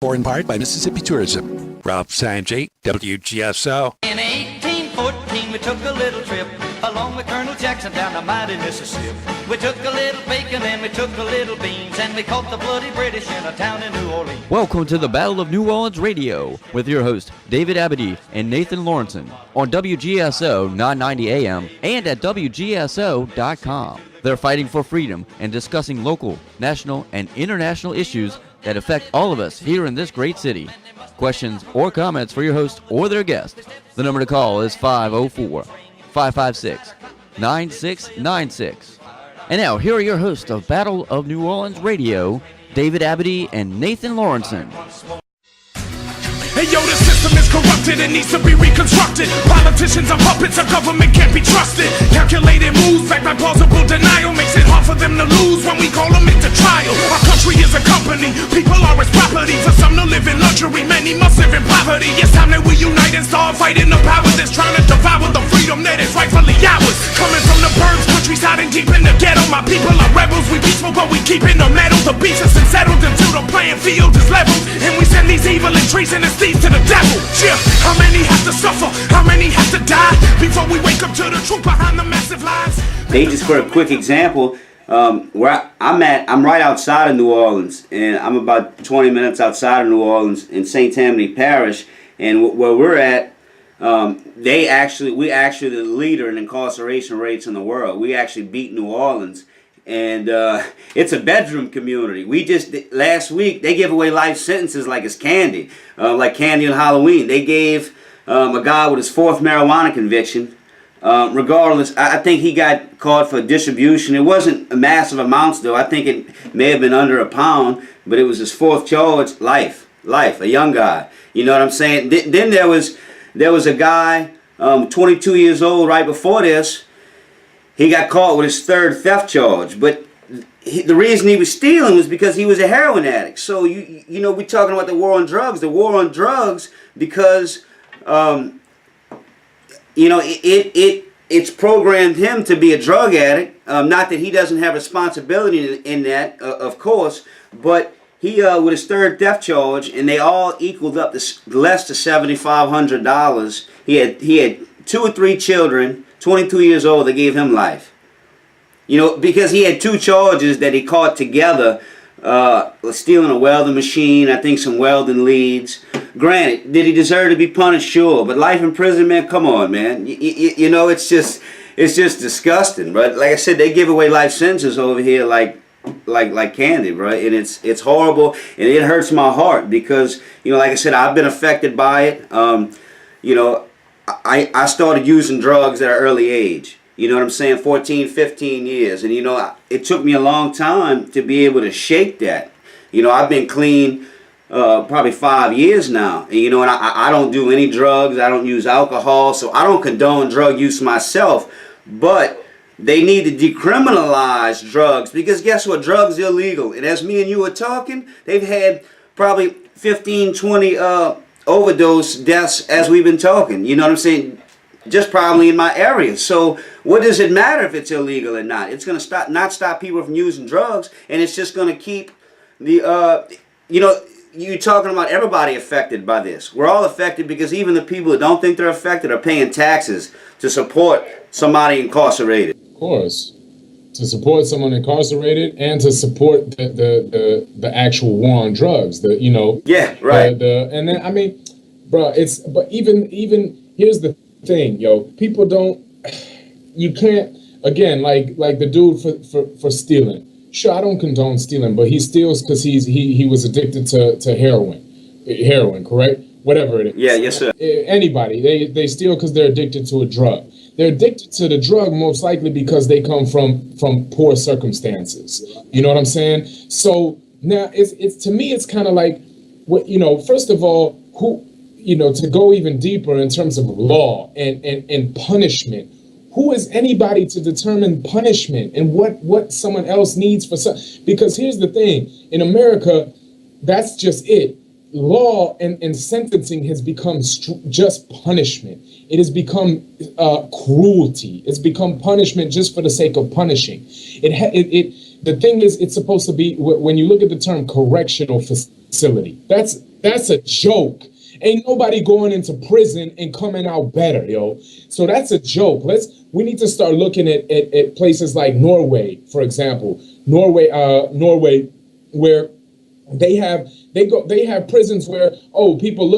or in part by Mississippi Tourism. Ralph Sanjay, WGSO. In 1814, we took a little trip along with Colonel Jackson down the mighty Mississippi. We took a little bacon and we took a little beans, and we caught the bloody British in a town in New Orleans. Welcome to the Battle of New Orleans Radio with your hosts David Abedy and Nathan Lawrenson on WGSO 990 AM and at WGSO.com. They're fighting for freedom and discussing local, national, and international issues that affect all of us here in this great city. Questions or comments for your host or their guest. The number to call is 504-556-9696. And now, here are your hosts of Battle of New Orleans Radio, David Abedy and Nathan Lawrenson. Hey yo, the system is corrupted and needs to be reconstructed. Politicians are puppets, our government can't be trusted. Calculated moves backed by plausible denial makes it hard for them to lose when we call them into trial. Our country is a company, people are its property. For some to live in luxury, many must live in poverty. It's time that we unite and start fighting the power that's trying to devour the freedom that is rightfully ours. Coming from the birds, countryside and deep in the ghetto, my people are rebels. We peaceful, but we keep in the metal. The beats is settled until the playing field is leveled, and we send these evil and treasonous thieves to the devil. Yeah, how many have to suffer? How many have to die before we wake up to the truth behind the massive lies? They just, for a quick example, where I'm at, I'm right outside of New Orleans, and I'm about 20 minutes outside of New Orleans in St. Tammany Parish, and where we're at, we actually the leader in incarceration rates in the world. We actually beat New Orleans. And it's a bedroom community. We just, last week, they give away life sentences like it's candy, like candy on Halloween. They gave a guy with his fourth marijuana conviction. Regardless, I think he got caught for distribution. It wasn't massive amounts, though. I think it may have been under a pound, but it was his fourth charge, life, a young guy. You know what I'm saying? Then there was a guy, 22 years old right before this. He got caught with his third theft charge, but the reason he was stealing was because he was a heroin addict. So you know, we're talking about the war on drugs. The war on drugs because you know, it's programmed him to be a drug addict. Not that he doesn't have responsibility in that, of course, but he with his third theft charge, and they all equaled up to less than $7,500. He had 2 or 3 children. 22 years old, they gave him life. You know, because he had 2 charges that he caught together, stealing a welding machine, I think some welding leads. Granted, did he deserve to be punished? Sure, but life in prison, man, come on, man. You know, it's just disgusting, but like I said, they give away life sentences over here like candy, right? And it's horrible, and it hurts my heart because, you know, like I said, I've been affected by it. You know, I started using drugs at an early age. You know what I'm saying? 14, 15 years. And, you know, it took me a long time to be able to shake that. You know, I've been clean probably 5 years now. And, you know, and I don't do any drugs. I don't use alcohol. So I don't condone drug use myself. But they need to decriminalize drugs because guess what? Drugs are illegal. And as me and you were talking, they've had probably 15, 20 overdose deaths as we've been talking. You know what I'm saying? Just probably in my area. So what does it matter if it's illegal or not? It's going to not stop people from using drugs, and it's just going to keep the you know, you're talking about everybody affected by this. We're all affected because even the people who don't think they're affected are paying taxes to support somebody incarcerated. Of course, to support someone incarcerated and to support the actual war on drugs. The, you know, yeah, right. And then I mean, bro, but even here's the thing, yo, people don't. You can't, again, like the dude for stealing. Sure, I don't condone stealing, but he steals because he was addicted to heroin, correct? Whatever it is. Yeah, yes, sir. Anybody, they steal because they're addicted to a drug. They're addicted to the drug most likely because they come from poor circumstances. You know what I'm saying? So now it's to me it's kind of like, what, you know, first of all, who, you know, to go even deeper in terms of law and punishment. Who is anybody to determine punishment and what someone else needs for some? Because here's the thing, in America, that's just it. Law and sentencing has become just punishment. It has become cruelty. It's become punishment just for the sake of punishing. The thing is, it's supposed to be, when you look at the term correctional facility, that's That's a joke. Ain't nobody going into prison and coming out better, yo. So that's a joke. We need to start looking at places like Norway, for example. Norway, where they have prisons where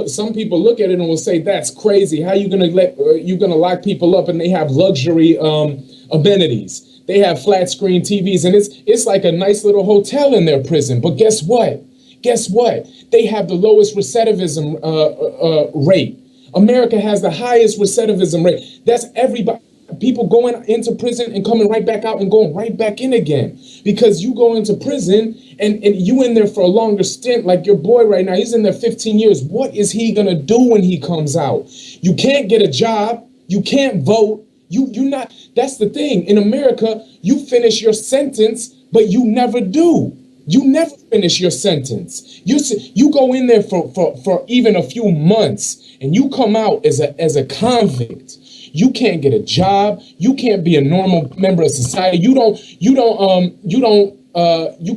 some people look at it and will say, that's crazy. How you gonna lock people up and they have luxury amenities? They have flat screen TVs and it's like a nice little hotel in their prison. But guess what? They have the lowest recidivism rate. America has the highest recidivism rate. That's everybody. People going into prison and coming right back out and going right back in again. Because you go into prison and you in there for a longer stint, like your boy right now, he's in there 15 years. What is he gonna do when he comes out? You can't get a job. You can't vote. You not. That's the thing. In America, you finish your sentence, but you never do. You never finish your sentence. You go in there for even a few months and you come out as a convict. You can't get a job. You can't be a normal member of society. You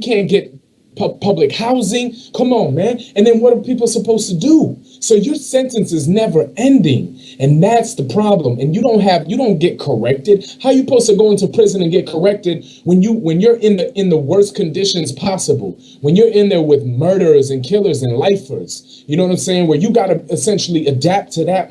can't get public housing. Come on, man. And then what are people supposed to do? So your sentence is never ending. And that's the problem. And you don't get corrected. How are you supposed to go into prison and get corrected when you're in the worst conditions possible? When you're in there with murderers and killers and lifers, you know what I'm saying? Where you got to essentially adapt to that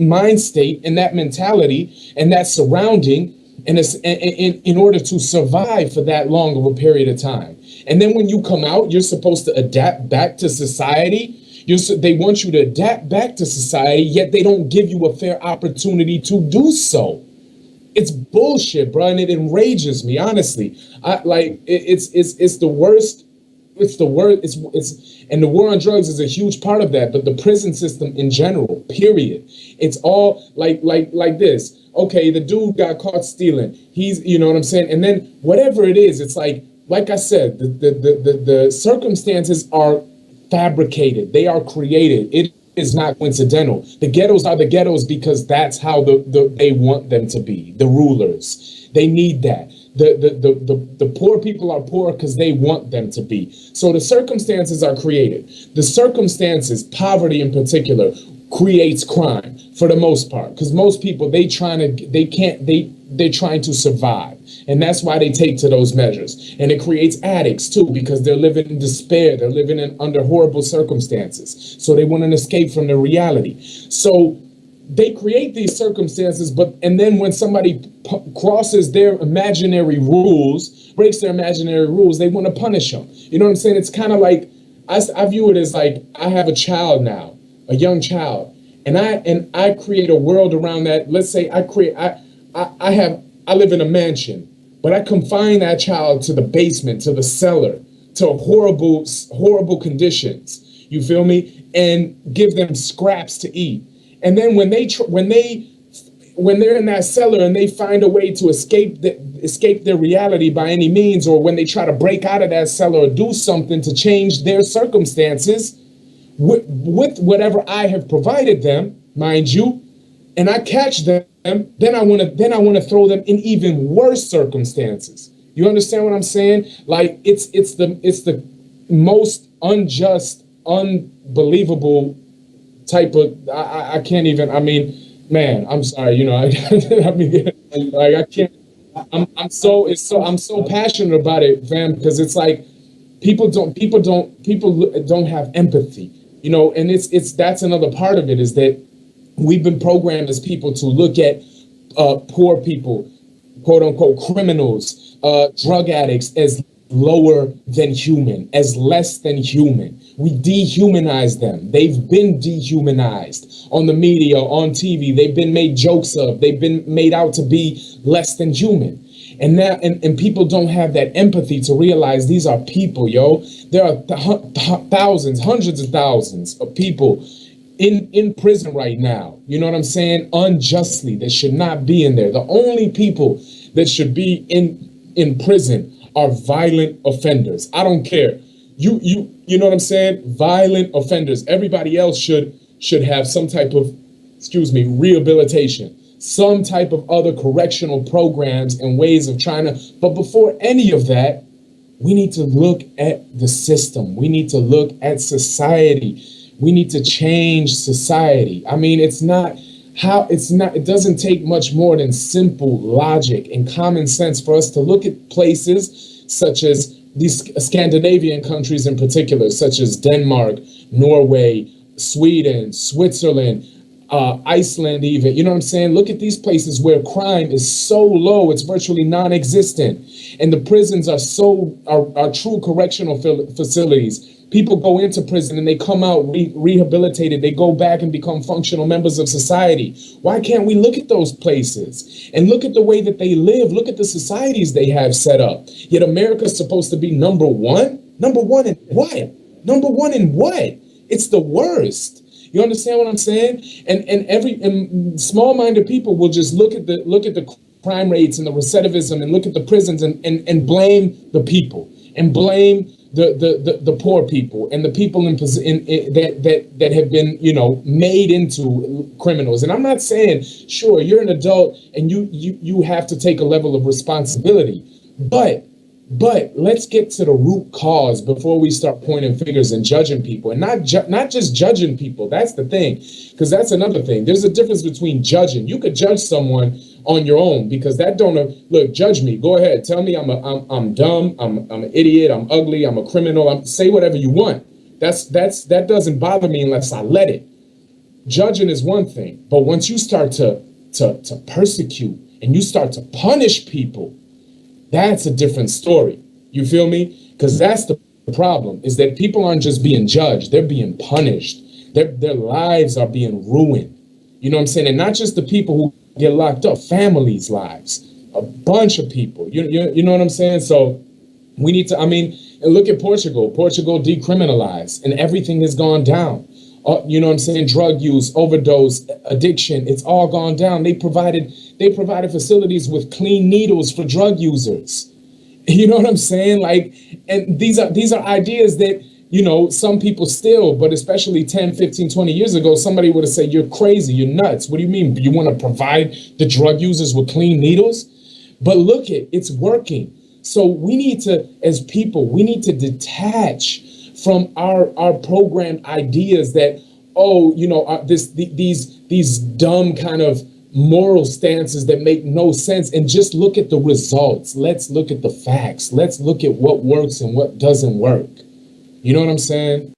mind state and that mentality and that surrounding, and it's in order to survive for that long of a period of time. And then when you come out, you're supposed to adapt back to society. They want you to adapt back to society, yet they don't give you a fair opportunity to do so. It's bullshit, bro, and it enrages me, honestly. It's the worst. It's the worst. And the war on drugs is a huge part of that. But the prison system in general, period. It's all like this. Okay, the dude got caught stealing. He's, you know what I'm saying? And then whatever it is, it's like I said, the circumstances are fabricated. They are created. It is not coincidental. The ghettos are the ghettos because that's how they want them to be. The rulers, they need that. The poor people are poor because they want them to be. So the circumstances are created. The circumstances, poverty in particular, creates crime for the most part, because most people they're trying to survive, and that's why they take to those measures. And it creates addicts too, because they're living in despair, they're living under horrible circumstances, so they want an escape from the reality. So they create these circumstances, and then when somebody crosses their imaginary rules, breaks their imaginary rules, they want to punish them. You know what I'm saying? It's kind of like I view it as like I have a child now, a young child, and I create a world around that. Let's say I live in a mansion, but I confine that child to the basement, to the cellar, to horrible conditions. You feel me? And give them scraps to eat. And then when they're in that cellar and they find a way to escape their reality by any means, or when they try to break out of that cellar or do something to change their circumstances, with whatever I have provided them, mind you, and I catch them, then I want to throw them in even worse circumstances. You understand what I'm saying? Like it's the most unjust, unbelievable type of. I can't even. I mean, man, I'm sorry. You know, I mean, like I can't. I'm so passionate about it, fam, because it's like people don't have empathy. You know, and that's another part of it, is that we've been programmed as people to look at poor people, quote unquote criminals, drug addicts, as lower than human, as less than human. We dehumanize them. They've been dehumanized on the media, on TV. They've been made jokes of. They've been made out to be less than human. And now, and people don't have that empathy to realize these are people, yo. There are thousands, hundreds of thousands of people in prison right now. You know what I'm saying? Unjustly, that should not be in there. The only people that should be in prison are violent offenders. I don't care. You know what I'm saying? Violent offenders. Everybody else should have some type of, rehabilitation. Some type of other correctional programs and ways of trying to, but before any of that, we need to look at the system. We need to look at society. We need to change society. I mean, it doesn't take much more than simple logic and common sense for us to look at places such as these Scandinavian countries in particular, such as Denmark, Norway, Sweden, Switzerland, Iceland even, you know what I'm saying? Look at these places where crime is so low, it's virtually non-existent. And the prisons are true correctional facilities. People go into prison and they come out rehabilitated. They go back and become functional members of society. Why can't we look at those places and look at the way that they live? Look at the societies they have set up. Yet America's supposed to be number one? Number one in what? Number one in what? It's the worst. You understand what I'm saying? And small-minded people will just look at the crime rates and the recidivism and look at the prisons and blame the people and blame the poor people and the people that have been, you know, made into criminals. And I'm not saying, sure, you're an adult and you have to take a level of responsibility, but let's get to the root cause before we start pointing fingers and judging people, and not just judging people. That's the thing, because that's another thing. There's a difference between judging. You could judge someone on your own, because that don't look. Judge me. Go ahead. Tell me I'm dumb. I'm an idiot. I'm ugly. I'm a criminal. Say whatever you want. That doesn't bother me unless I let it. Judging is one thing, but once you start to persecute and you start to punish people, that's a different story. You feel me? Because that's the problem, is that people aren't just being judged, they're being punished. Their lives are being ruined. You know what I'm saying? And not just the people who get locked up, families' lives, a bunch of people. You know what I'm saying? So we need to, and look at Portugal. Portugal decriminalized and everything has gone down. You know what I'm saying? Drug use, overdose, addiction, it's all gone down. They provided facilities with clean needles for drug users. You know what I'm saying? Like, and these are ideas that, you know, some people still, but especially 10, 15, 20 years ago, somebody would have said, you're crazy, you're nuts. What do you mean? You want to provide the drug users with clean needles? But look, it's working. So we need to, as people, we need to detach from our programmed ideas that, these dumb kind of moral stances that make no sense, and just look at the results. Let's look at the facts. Let's look at what works and what doesn't work. You know what I'm saying?